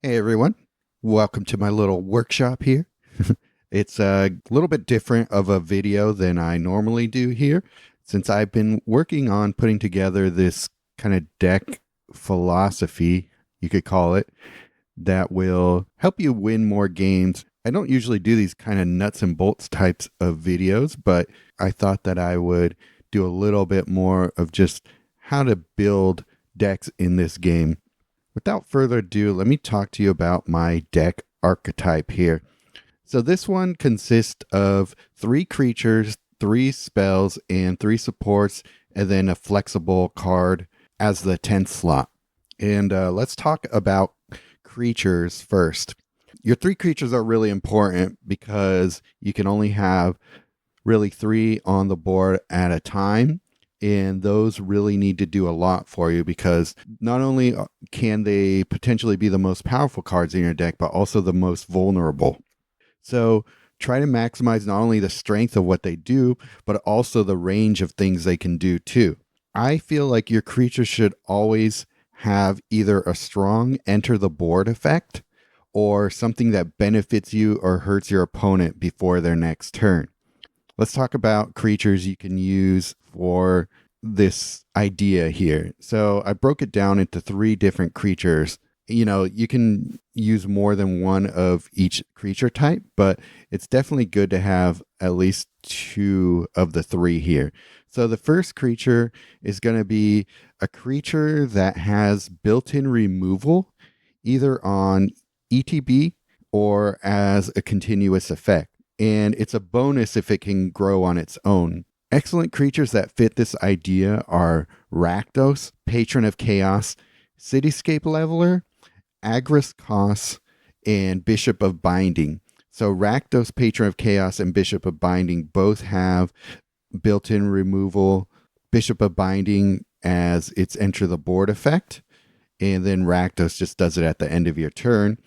Hey everyone, welcome to my little workshop here. It's a little bit different of a video than I normally do here, since I've been working on putting together this kind of deck philosophy, you could call it, that will help you win more games. I don't usually do these kind of nuts and bolts types of videos, but I thought that I would do a little bit more of just how to build decks in this game. Without further ado, let me talk to you about my deck archetype here. So this one consists of 3 creatures, 3 spells, and 3 supports, and then a flexible card as the 10th slot. And let's talk about creatures first. Your 3 creatures are really important because you can only have really 3 on the board at a time. And those really need to do a lot for you because not only can they potentially be the most powerful cards in your deck, but also the most vulnerable. So try to maximize not only the strength of what they do, but also the range of things they can do too. I feel like your creature should always have either a strong enter the board effect or something that benefits you or hurts your opponent before their next turn. Let's talk about creatures you can use for this idea here. So I broke it down into 3 different creatures. You can use more than one of each creature type, but it's definitely good to have at least 2 of the 3 here. So the first creature is going to be a creature that has built-in removal, either on ETB or as a continuous effect. And it's a bonus if it can grow on its own. Excellent creatures that fit this idea are Rakdos, Patron of Chaos, Cityscape Leveler, Agris Kos, and Bishop of Binding. So Rakdos, Patron of Chaos, and Bishop of Binding both have built-in removal. Bishop of Binding as its enter the board effect, and then Rakdos just does it at the end of your turn.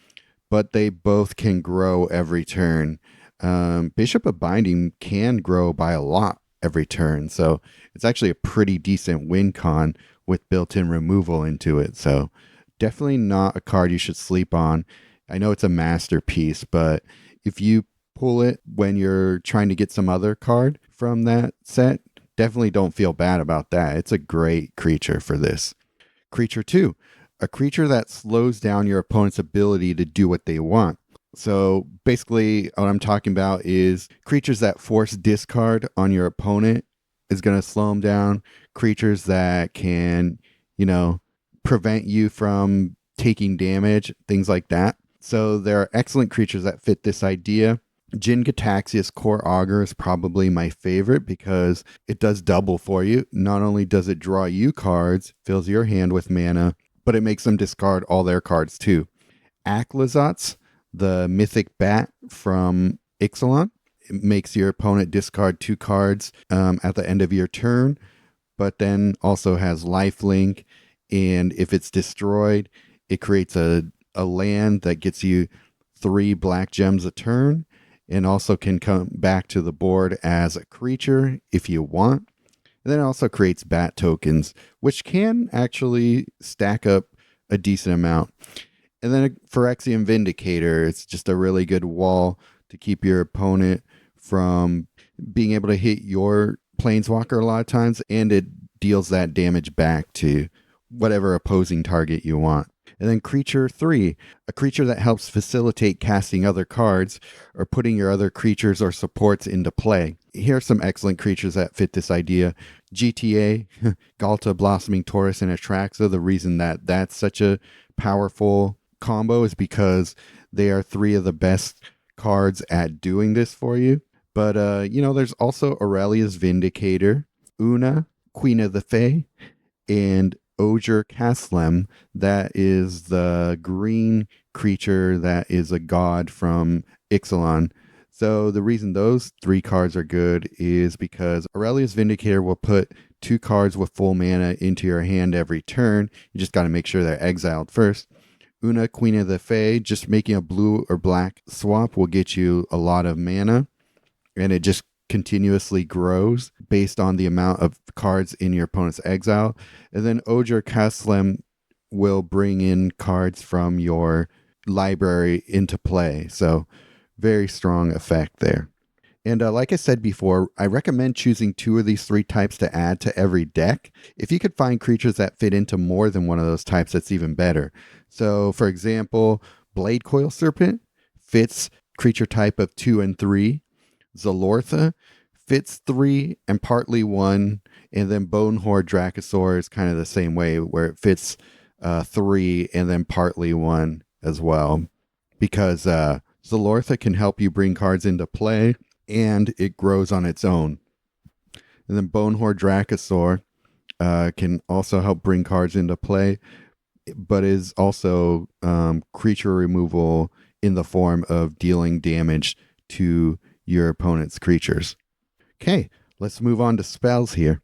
But they both can grow every turn. Bishop of Binding can grow by a lot every turn, so it's actually a pretty decent win con with built-in removal into it. So definitely not a card you should sleep on. I know it's a masterpiece, but if you pull it when you're trying to get some other card from that set, definitely don't feel bad about that. It's a great creature for this. Creature 2, a creature that slows down your opponent's ability to do what they want. So basically, what I'm talking about is creatures that force discard on your opponent is going to slow them down. Creatures that can, prevent you from taking damage, things like that. So there are excellent creatures that fit this idea. Jin Gataxias Core Augur is probably my favorite because it does double for you. Not only does it draw you cards, fills your hand with mana, but it makes them discard all their cards too. Aklazotz, the mythic bat from Ixalan. It makes your opponent discard 2 cards at the end of your turn, but then also has lifelink. And if it's destroyed, it creates a land that gets you 3 black gems a turn and also can come back to the board as a creature if you want. And then it also creates bat tokens, which can actually stack up a decent amount. And then Phyrexian Vindicator, it's just a really good wall to keep your opponent from being able to hit your Planeswalker a lot of times, and it deals that damage back to whatever opposing target you want. And then Creature 3, a creature that helps facilitate casting other cards or putting your other creatures or supports into play. Here are some excellent creatures that fit this idea. GTA, Galta, Blossoming Taurus, and Atraxa. The reason that that's such a powerful combo is because they are 3 of the best cards at doing this for you. But, there's also Aurelia's Vindicator, Una, Queen of the Fae, and Oger Kaslem. That is the green creature that is a god from Ixalan. So the reason those 3 cards are good is because Aurelia's Vindicator will put 2 cards with full mana into your hand every turn. You just got to make sure they're exiled first. Una, Queen of the Fae, just making a blue or black swap will get you a lot of mana, and it just continuously grows based on the amount of cards in your opponent's exile. And then Oger Kaslem will bring in cards from your library into play. So very strong effect there. And like I said before, I recommend choosing 2 of these 3 types to add to every deck. If you could find creatures that fit into more than one of those types, that's even better. So, for example, Blade Coil Serpent fits creature type of 2 and 3. Zalortha fits 3 and partly 1. And then Bonehorde Dracosaur is kind of the same way, where it fits 3 and then partly 1 as well. Because Zalortha can help you bring cards into play, and it grows on its own. And then Bonehorde Dracosaur can also help bring cards into play, but is also creature removal in the form of dealing damage to your opponent's creatures. Okay, let's move on to spells here.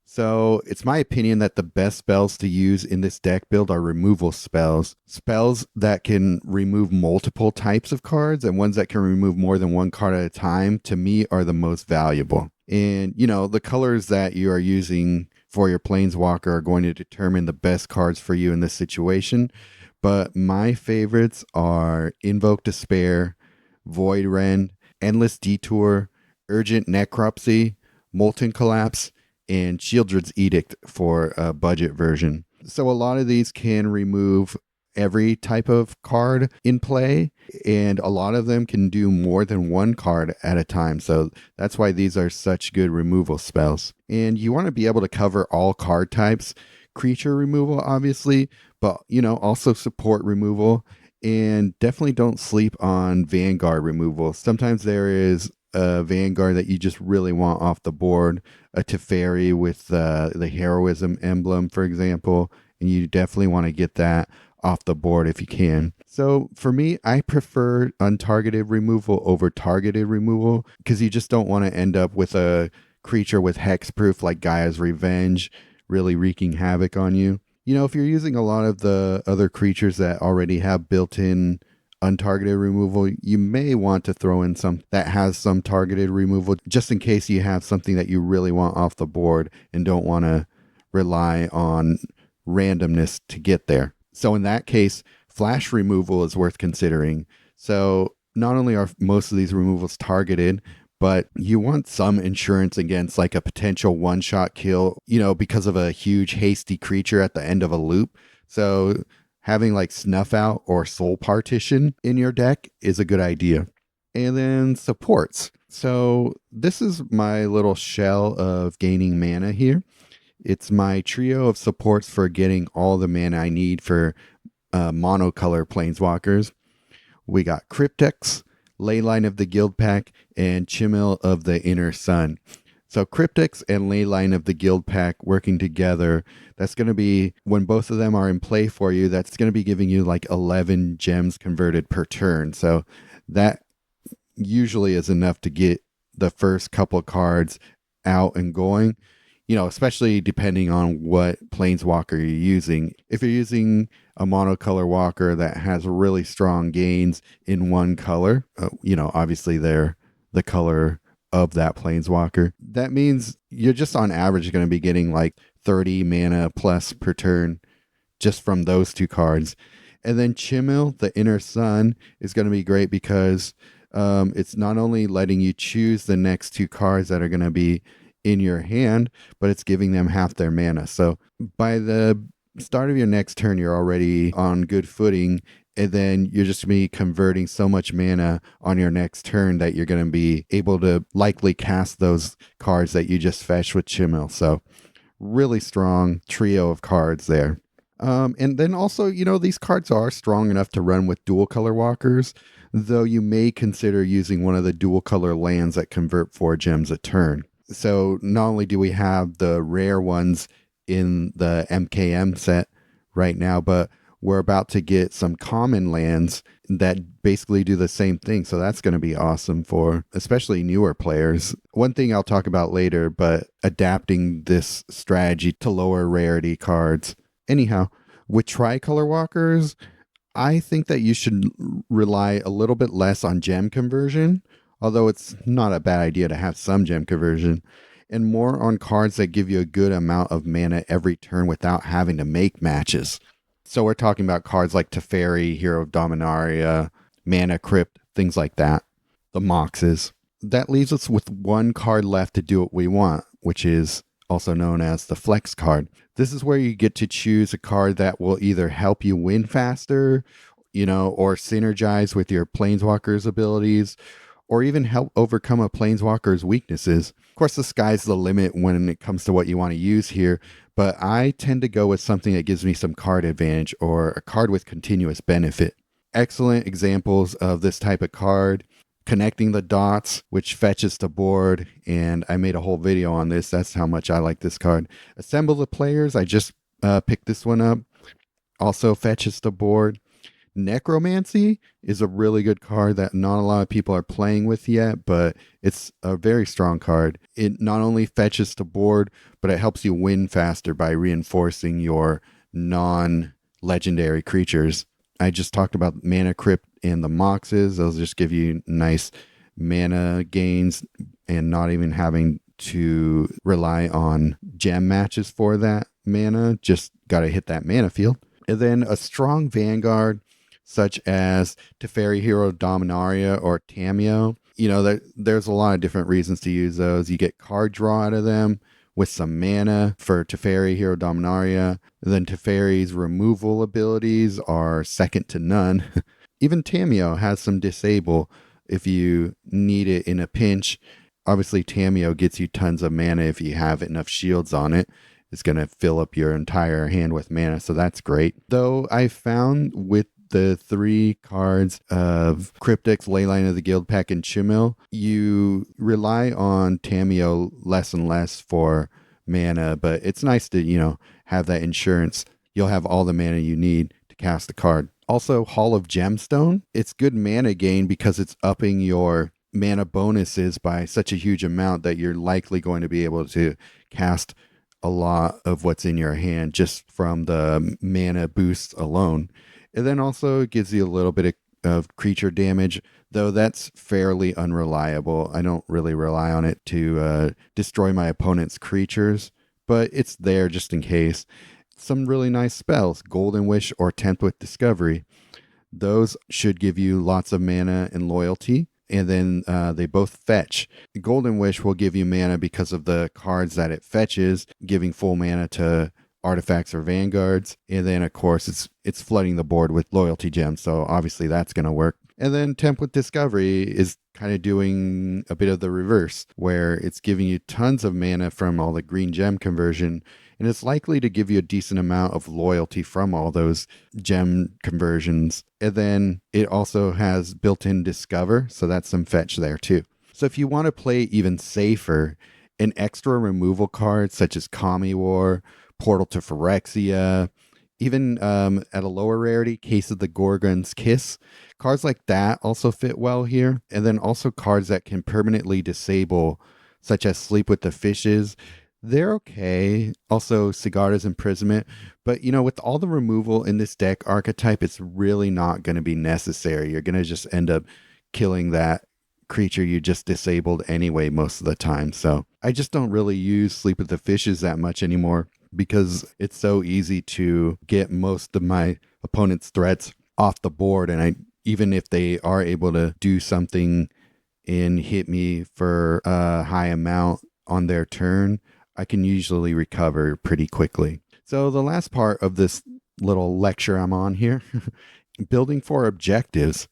So it's my opinion that the best spells to use in this deck build are removal spells. Spells that can remove multiple types of cards and ones that can remove more than one card at a time, to me, are the most valuable. And, the colors that you are using for your Planeswalker are going to determine the best cards for you in this situation. But my favorites are Invoke Despair, Void Rend, Endless Detour, Urgent Necropsy, Molten Collapse, and Shieldred's Edict for a budget version. So a lot of these can remove every type of card in play, and a lot of them can do more than one card at a time. So that's why these are such good removal spells. And you want to be able to cover all card types. Creature removal, obviously, but also support removal. And definitely don't sleep on Vanguard removal. Sometimes there is a Vanguard that you just really want off the board, a Teferi with the Heroism emblem, for example, and you definitely want to get that off the board if you can. So for me, I prefer untargeted removal over targeted removal, because you just don't want to end up with a creature with hexproof like Gaia's Revenge really wreaking havoc on you. If you're using a lot of the other creatures that already have built-in untargeted removal, you may want to throw in some that has some targeted removal, just in case you have something that you really want off the board and don't want to rely on randomness to get there. So in that case, flash removal is worth considering. So not only are most of these removals targeted, but you want some insurance against like a potential one-shot kill, because of a huge hasty creature at the end of a loop. So having like Snuff Out or Soul Partition in your deck is a good idea. And then supports. So this is my little shell of gaining mana here. It's my trio of supports for getting all the mana I need for monocolor Planeswalkers. We got Cryptex, Leyline of the Guild Pack, and Chimil of the Inner Sun. So Cryptex and Leyline of the Guild Pack working together, that's going to be, when both of them are in play for you, that's going to be giving you like 11 gems converted per turn. So that usually is enough to get the first couple cards out and going, especially depending on what Planeswalker you're using. If you're using a monocolor walker that has really strong gains in one color, obviously they're the color of that Planeswalker. That means you're just on average going to be getting like 30 mana plus per turn just from those 2 cards. And then Chimil, the Inner Sun, is going to be great because it's not only letting you choose the next 2 cards that are going to be in your hand, but it's giving them half their mana. So by the start of your next turn, you're already on good footing, and then you're just going to be converting so much mana on your next turn that you're going to be able to likely cast those cards that you just fetched with Chimil. So really strong trio of cards there. And then also, these cards are strong enough to run with dual color walkers, though you may consider using one of the dual color lands that convert 4 gems a turn. So not only do we have the rare ones in the MKM set right now, but we're about to get some common lands that basically do the same thing. So that's going to be awesome for especially newer players. One thing I'll talk about later, but adapting this strategy to lower rarity cards. Anyhow, with Tricolor walkers, I think that you should rely a little bit less on gem conversion, although it's not a bad idea to have some gem conversion, and more on cards that give you a good amount of mana every turn without having to make matches. So we're talking about cards like Teferi, Hero of Dominaria, Mana Crypt, things like that. The Moxes. That leaves us with one card left to do what we want, which is also known as the Flex card. This is where you get to choose a card that will either help you win faster, or synergize with your Planeswalker's abilities, or even help overcome a Planeswalker's weaknesses. Of course, the sky's the limit when it comes to what you want to use here, but I tend to go with something that gives me some card advantage or a card with continuous benefit. Excellent examples of this type of card: Connecting the Dots, which fetches the board, and I made a whole video on this. That's how much I like this card. Assemble the Players, I just picked this one up, also fetches the board. Necromancy is a really good card that not a lot of people are playing with yet, but it's a very strong card. It not only fetches the board, but it helps you win faster by reinforcing your non-legendary creatures. I just talked about Mana Crypt and the Moxes. Those just give you nice mana gains and not even having to rely on gem matches for that mana. Just got to hit that mana field. And then a strong Vanguard, such as Teferi, Hero Dominaria, or Tamiyo. There's a lot of different reasons to use those. You get card draw out of them with some mana for Teferi, Hero Dominaria. Then Teferi's removal abilities are second to none. Even Tamiyo has some disable if you need it in a pinch. Obviously, Tamiyo gets you tons of mana if you have enough shields on it. It's going to fill up your entire hand with mana, so that's great. Though I found with the 3 cards of Cryptics, Leyline of the Guild Pack, and Chimil, you rely on Tamiyo less and less for mana, but it's nice to, have that insurance. You'll have all the mana you need to cast the card. Also, Hall of Gemstone. It's good mana gain because it's upping your mana bonuses by such a huge amount that you're likely going to be able to cast a lot of what's in your hand just from the mana boosts alone. And then also it gives you a little bit of creature damage, though that's fairly unreliable. I don't really rely on it to destroy my opponent's creatures, but it's there just in case. Some really nice spells: Golden Wish or Tempt with Discovery. Those should give you lots of mana and loyalty, and then they both fetch. Golden Wish will give you mana because of the cards that it fetches, giving full mana to artifacts or vanguards, and then of course it's flooding the board with loyalty gems, so obviously that's going to work. And then Tempt with Discovery is kind of doing a bit of the reverse, where it's giving you tons of mana from all the green gem conversion, and it's likely to give you a decent amount of loyalty from all those gem conversions. And then it also has built-in Discover, so that's some fetch there too. So if you want to play even safer, an extra removal card such as Kami War, Portal to Phyrexia, even at a lower rarity, Case of the Gorgon's Kiss. Cards like that also fit well here. And then also cards that can permanently disable, such as Sleep with the Fishes. They're okay. Also, Sigarda's Imprisonment. But, with all the removal in this deck archetype, it's really not going to be necessary. You're going to just end up killing that creature you just disabled anyway most of the time. So I just don't really use Sleep with the Fishes that much anymore, because it's so easy to get most of my opponent's threats off the board. And even if they are able to do something and hit me for a high amount on their turn, I can usually recover pretty quickly. So the last part of this little lecture I'm on here, building for objectives.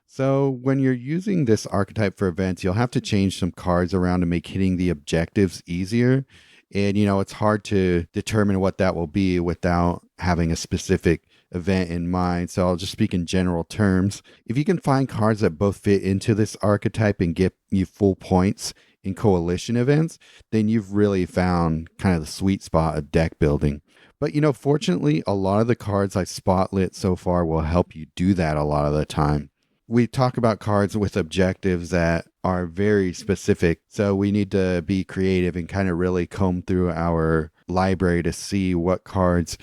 So when you're using this archetype for events, you'll have to change some cards around to make hitting the objectives easier. And, it's hard to determine what that will be without having a specific event in mind. So I'll just speak in general terms. If you can find cards that both fit into this archetype and get you full points in coalition events, then you've really found kind of the sweet spot of deck building. But, fortunately, a lot of the cards I've spotlit so far will help you do that a lot of the time. We talk about cards with objectives that are very specific, so we need to be creative and kind of really comb through our library to see what cards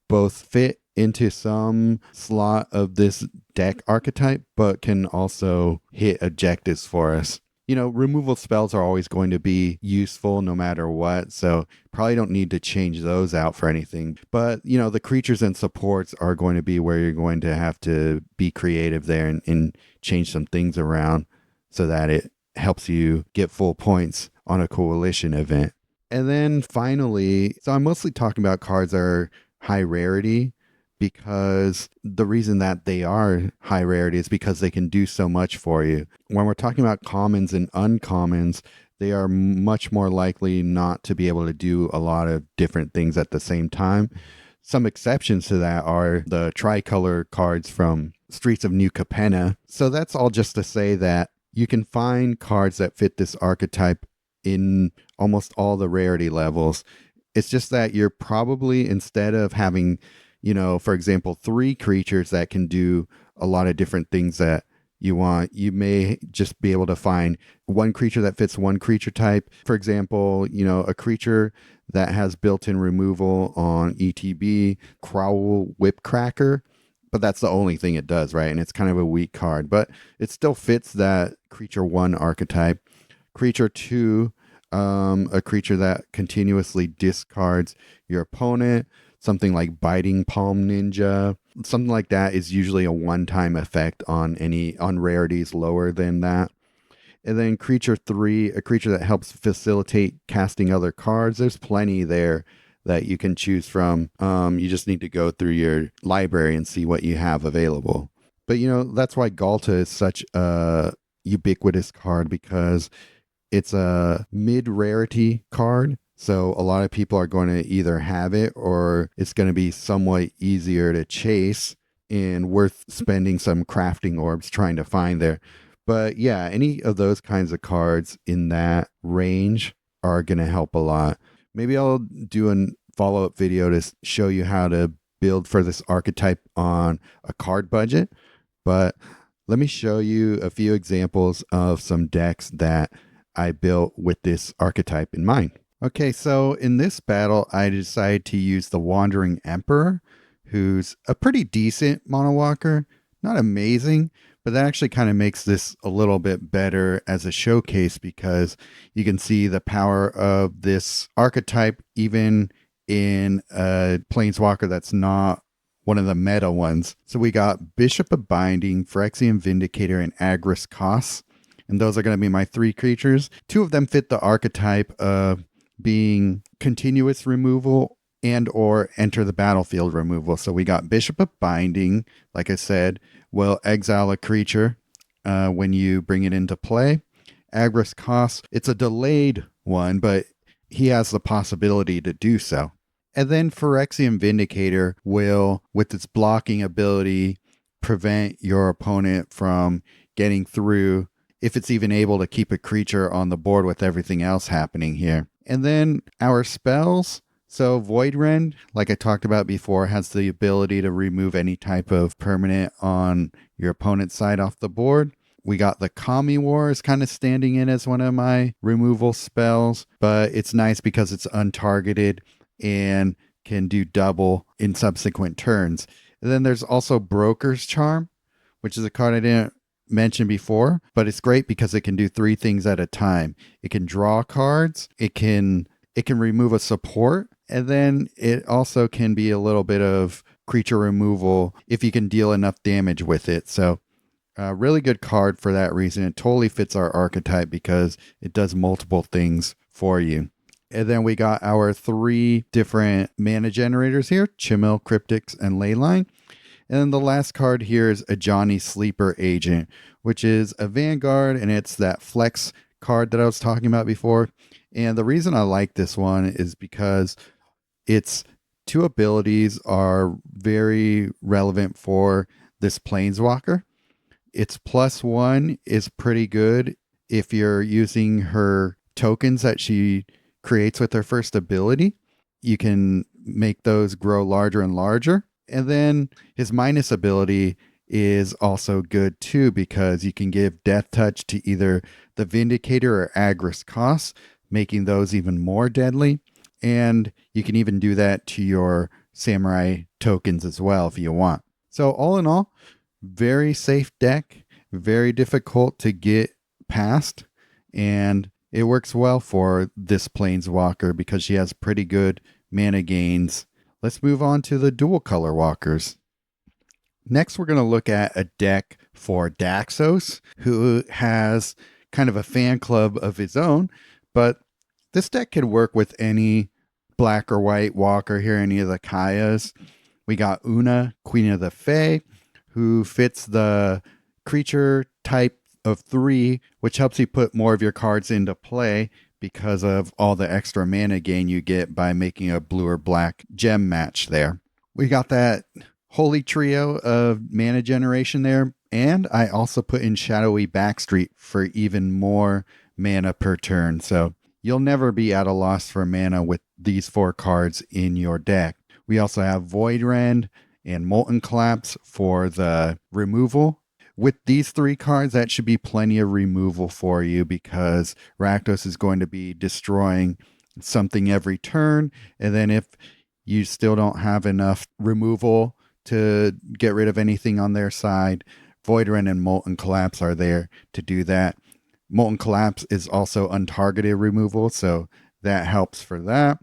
both fit into some slot of this deck archetype, but can also hit objectives for us. removal spells are always going to be useful no matter what. So probably don't need to change those out for anything. But, the creatures and supports are going to be where you're going to have to be creative there and change some things around so that it helps you get full points on a coalition event. And then finally, so I'm mostly talking about cards that are high rarity, because the reason that they are high rarity is because they can do so much for you. When we're talking about commons and uncommons, they are much more likely not to be able to do a lot of different things at the same time. Some exceptions to that are the Tricolor cards from Streets of New Capenna. So that's all just to say that you can find cards that fit this archetype in almost all the rarity levels. It's just that you're probably, instead of having, for example, 3 creatures that can do a lot of different things that you want, you may just be able to find one creature that fits one creature type. For example, a creature that has built-in removal on ETB, Crowl Whipcracker, but that's the only thing it does, right? And it's kind of a weak card, but it still fits that creature 1 archetype. Creature 2, a creature that continuously discards your opponent, something like Biting Palm Ninja. Something like that is usually a one-time effect on rarities lower than that. And then creature 3, a creature that helps facilitate casting other cards. There's plenty there that you can choose from. You just need to go through your library and see what you have available. But that's why Galta is such a ubiquitous card, because it's a mid-rarity card. So a lot of people are going to either have it, or it's going to be somewhat easier to chase and worth spending some crafting orbs trying to find there. But yeah, any of those kinds of cards in that range are going to help a lot. Maybe I'll do a follow-up video to show you how to build for this archetype on a card budget. But let me show you a few examples of some decks that I built with this archetype in mind. Okay, so in this battle, I decided to use the Wandering Emperor, who's a pretty decent mono walker. Not amazing, but that actually kind of makes this a little bit better as a showcase, because you can see the power of this archetype even in a Planeswalker that's not one of the meta ones. So we got Bishop of Binding, Phyrexian Vindicator, and Agris Kos. And those are going to be my 3 creatures. 2 of them fit the archetype of being continuous removal and or enter the battlefield removal. So we got Bishop of Binding, like I said, will exile a creature when you bring it into play. Agris Kos, it's a delayed one, but he has the possibility to do so. And then Phyrexian Vindicator will, with its blocking ability, prevent your opponent from getting through, if it's even able to keep a creature on the board with everything else happening here. And then our spells. So Void Rend, like I talked about before, has the ability to remove any type of permanent on your opponent's side off the board. We got the Kami War is kind of standing in as one of my removal spells, but it's nice because it's untargeted and can do double in subsequent turns. And then there's also Broker's Charm, which is a card I didn't mention before, but it's great because it can do 3 things at a time. It can draw cards, it can remove a support, and then it also can be a little bit of creature removal if you can deal enough damage with it. So a really good card for that reason. It totally fits our archetype because it does multiple things for you. And then we got our 3 different mana generators here, Chimel, Cryptics, and Leyline. And then the last card here is a Johnny Sleeper Agent, which is a Vanguard, and it's that flex card that I was talking about before. And the reason I like this one is because its 2 abilities are very relevant for this Planeswalker. Its +1 is pretty good if you're using her tokens that she creates with her first ability. You can make those grow larger and larger. And then his minus ability is also good too, because you can give Death Touch to either the Vindicator or Agris Kos, making those even more deadly. And you can even do that to your Samurai tokens as well if you want. So all in all, very safe deck, very difficult to get past. and it works well for this Planeswalker because she has pretty good mana gains. Let's move on to the dual color walkers. Next, we're going to look at a deck for Daxos, who has kind of a fan club of his own, but this deck could work with any black or white walker here, any of the Kayas. We got Una, Queen of the Fae, who fits the creature type of 3, which helps you put more of your cards into play because of all the extra mana gain you get by making a blue or black gem match there. We got that holy trio of mana generation there, and I also put in Shadowy Backstreet for even more mana per turn, so you'll never be at a loss for mana with these 4 cards in your deck. We also have Voidrend and Molten Collapse for the removal. With these 3 cards, that should be plenty of removal for you because Rakdos is going to be destroying something every turn, and then if you still don't have enough removal to get rid of anything on their side, Voidrend and Molten Collapse are there to do that. Molten Collapse is also untargeted removal, so that helps for that.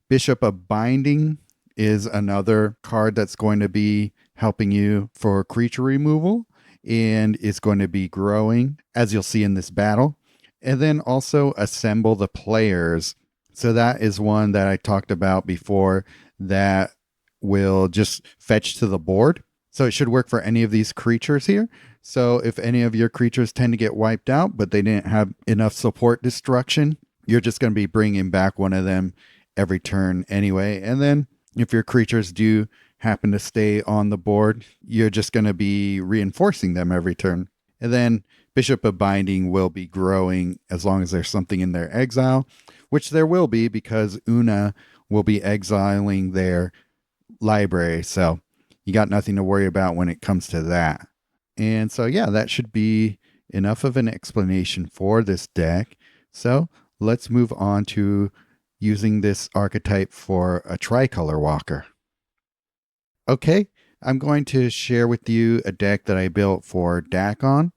Bishop of Binding is another card that's going to be helping you for creature removal and is going to be growing, as you'll see in this battle. And then also Assemble the Players. So that is one that I talked about before that will just fetch to the board. So it should work for any of these creatures here. So if any of your creatures tend to get wiped out, but they didn't have enough support destruction, you're just going to be bringing back one of them every turn anyway. And then if your creatures do happen to stay on the board, you're just going to be reinforcing them every turn. And then Bishop of Binding will be growing as long as there's something in their exile, which there will be because Una will be exiling their library. So you got nothing to worry about when it comes to that. And so, yeah, that should be enough of an explanation for this deck. So let's move on to using this archetype for a Tricolor walker. Okay, I'm going to share with you a deck that I built for Dakon,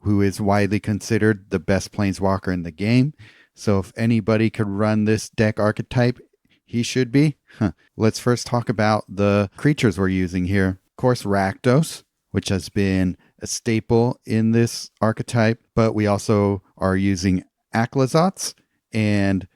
who is widely considered the best Planeswalker in the game. So if anybody could run this deck archetype, he should be. Let's first talk about the creatures we're using here. Of course, Rakdos, which has been a staple in this archetype, but we also are using Aclazotz and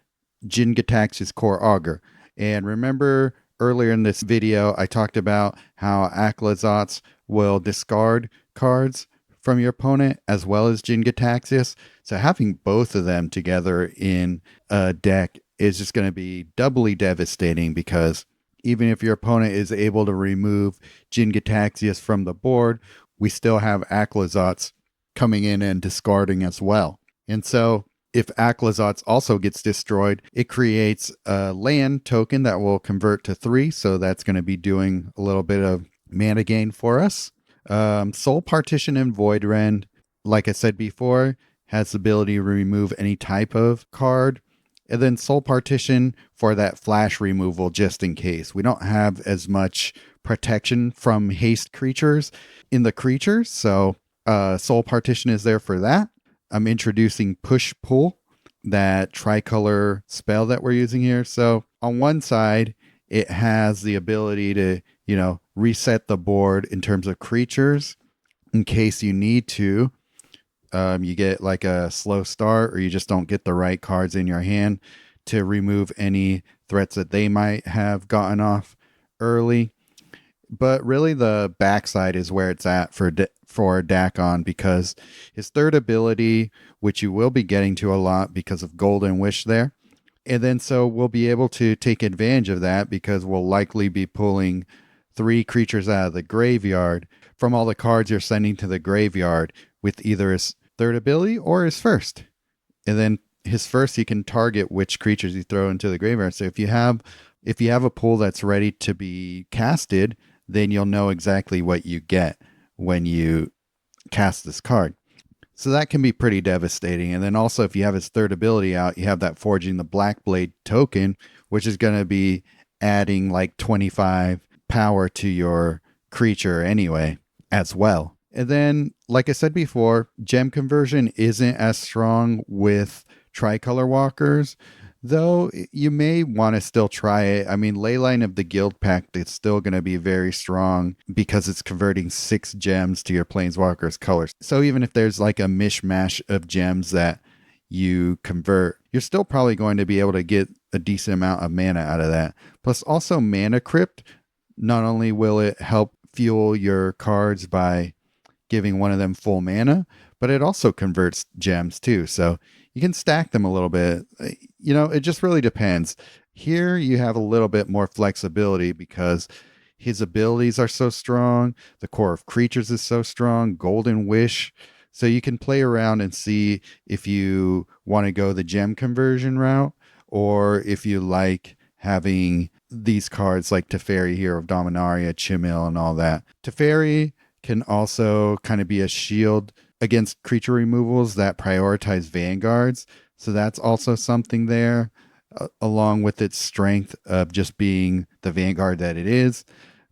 Jin-Gitaxias Core Augur. And remember earlier in this video, I talked about how Aclazotz will discard cards from your opponent as well as Jin-Gitaxias. So having both of them together in a deck is just going to be doubly devastating because even if your opponent is able to remove Jin-Gitaxias from the board, we still have Aclazotz coming in and discarding as well. And so if Aclazotz also gets destroyed, it creates a land token that will convert to 3. So that's going to be doing a little bit of mana gain for us. Soul Partition and Voidrend, like I said before, has the ability to remove any type of card. And then Soul Partition for that flash removal just in case. We don't have as much protection from haste creatures in the creatures, so Soul Partition is there for that. I'm introducing Push Pull, that tricolor spell that we're using here. So on one side, it has the ability to, reset the board in terms of creatures in case you need to. You get like a slow start or you just don't get the right cards in your hand to remove any threats that they might have gotten off early. But really the backside is where it's at for Dakon because his third ability, which you will be getting to a lot because of Golden Wish there. And then so we'll be able to take advantage of that because we'll likely be pulling 3 creatures out of the graveyard from all the cards you're sending to the graveyard with either his third ability or his first. And then his first, you can target which creatures you throw into the graveyard. So if you have a pool that's ready to be casted, then you'll know exactly what you get when you cast this card. So that can be pretty devastating. And then also if you have his third ability out, you have that Forging the Blackblade token, which is going to be adding like 25 power to your creature anyway as well. And then, like I said before, gem conversion isn't as strong with Tricolor Walkers, though you may want to still try it. I mean, Leyline of the Guild Pact is still going to be very strong because it's converting 6 gems to your Planeswalker's colors. So even if there's like a mishmash of gems that you convert, you're still probably going to be able to get a decent amount of mana out of that. Plus, also Mana Crypt, not only will it help fuel your cards by giving one of them full mana, but it also converts gems too. So you can stack them a little bit. It just really depends. Here you have a little bit more flexibility because his abilities are so strong. The core of creatures is so strong. Golden Wish. So you can play around and see if you want to go the gem conversion route or if you like having these cards like Teferi, Hero of Dominaria, Chimil, and all that. Teferi can also kind of be a shield against creature removals that prioritize vanguards. So that's also something there, along with its strength of just being the vanguard that it is.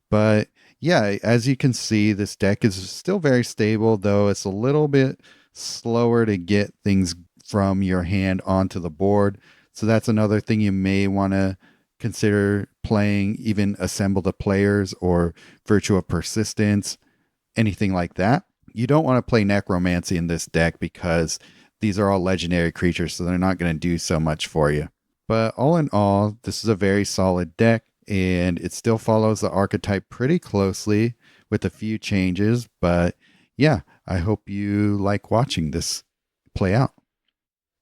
But yeah, as you can see, this deck is still very stable, though it's a little bit slower to get things from your hand onto the board. So that's another thing you may want to consider playing, even Assemble the Players or Virtue of Persistence, anything like that. You don't want to play Necromancy in this deck because these are all legendary creatures, so they're not going to do so much for you. But all in all, this is a very solid deck, and it still follows the archetype pretty closely with a few changes. But yeah, I hope you like watching this play out.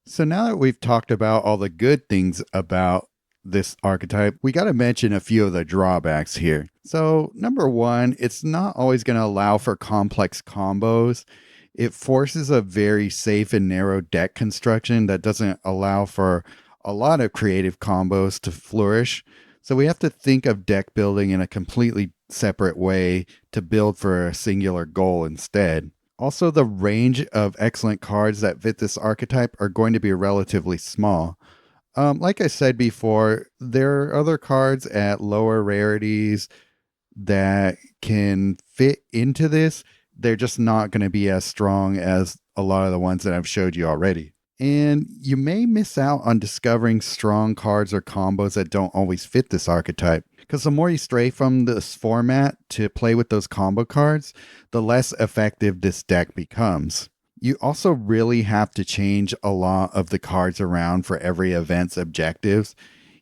So now that we've talked about all the good things about this archetype, we got to mention a few of the drawbacks here. So number one, it's not always going to allow for complex combos. It forces a very safe and narrow deck construction that doesn't allow for a lot of creative combos to flourish. So we have to think of deck building in a completely separate way to build for a singular goal instead. Also, the range of excellent cards that fit this archetype are going to be relatively small. Like I said before, there are other cards at lower rarities that can fit into this. They're just not going to be as strong as a lot of the ones that I've showed you already. And you may miss out on discovering strong cards or combos that don't always fit this archetype. Because the more you stray from this format to play with those combo cards, the less effective this deck becomes. You also really have to change a lot of the cards around for every event's objectives.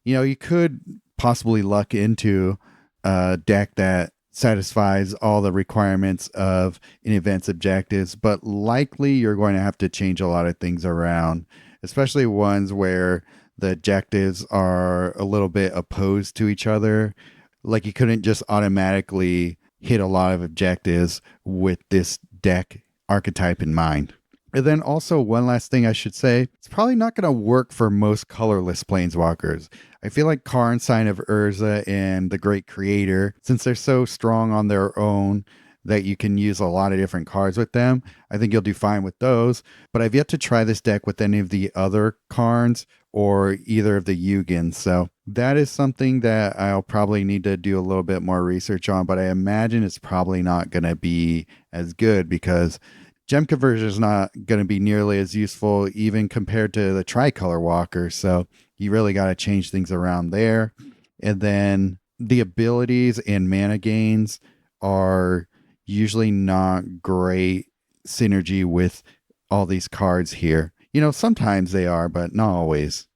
You could possibly luck into a deck that satisfies all the requirements of an event's objectives, but likely you're going to have to change a lot of things around, especially ones where the objectives are a little bit opposed to each other. Like you couldn't just automatically hit a lot of objectives with this deck archetype in mind. And then also one last thing I should say, it's probably not going to work for most colorless planeswalkers. I feel like Karn, Sign of Urza, and the Great Creator, since they're so strong on their own that you can use a lot of different cards with them, I think you'll do fine with those. But I've yet to try this deck with any of the other Karns or either of the Yugins. So that is something that I'll probably need to do a little bit more research on, but I imagine it's probably not going to be as good because gem conversion is not going to be nearly as useful even compared to the Tricolor Walker. So you really got to change things around there. And then the abilities and mana gains are usually not great synergy with all these cards here. Sometimes they are, but not always.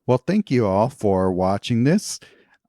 Well, thank you all for watching this.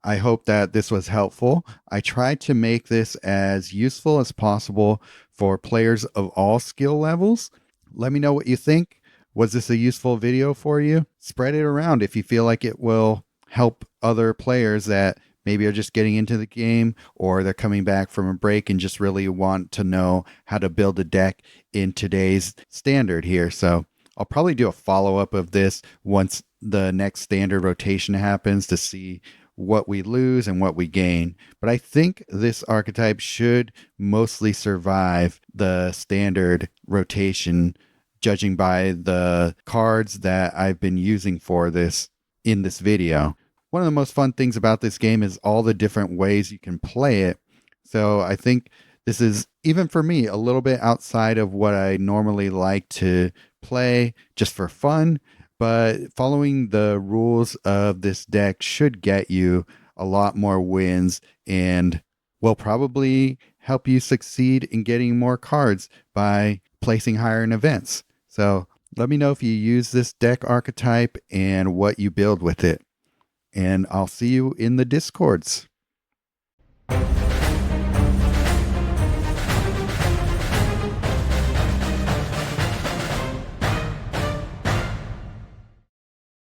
I hope that this was helpful. I tried to make this as useful as possible for players of all skill levels. Let me know what you think. Was this a useful video for you? Spread it around if you feel like it will help other players that maybe are just getting into the game or they're coming back from a break and just really want to know how to build a deck in today's standard here. So I'll probably do a follow-up of this once the next standard rotation happens to see what we lose and what we gain. But I think this archetype should mostly survive the standard rotation, judging by the cards that I've been using for this in this video. One of the most fun things about this game is all the different ways you can play it. So I think This is, even for me, a little bit outside of what I normally like to play just for fun, but following the rules of this deck should get you a lot more wins and will probably help you succeed in getting more cards by placing higher in events. So let me know if you use this deck archetype and what you build with it. And I'll see you in the Discords.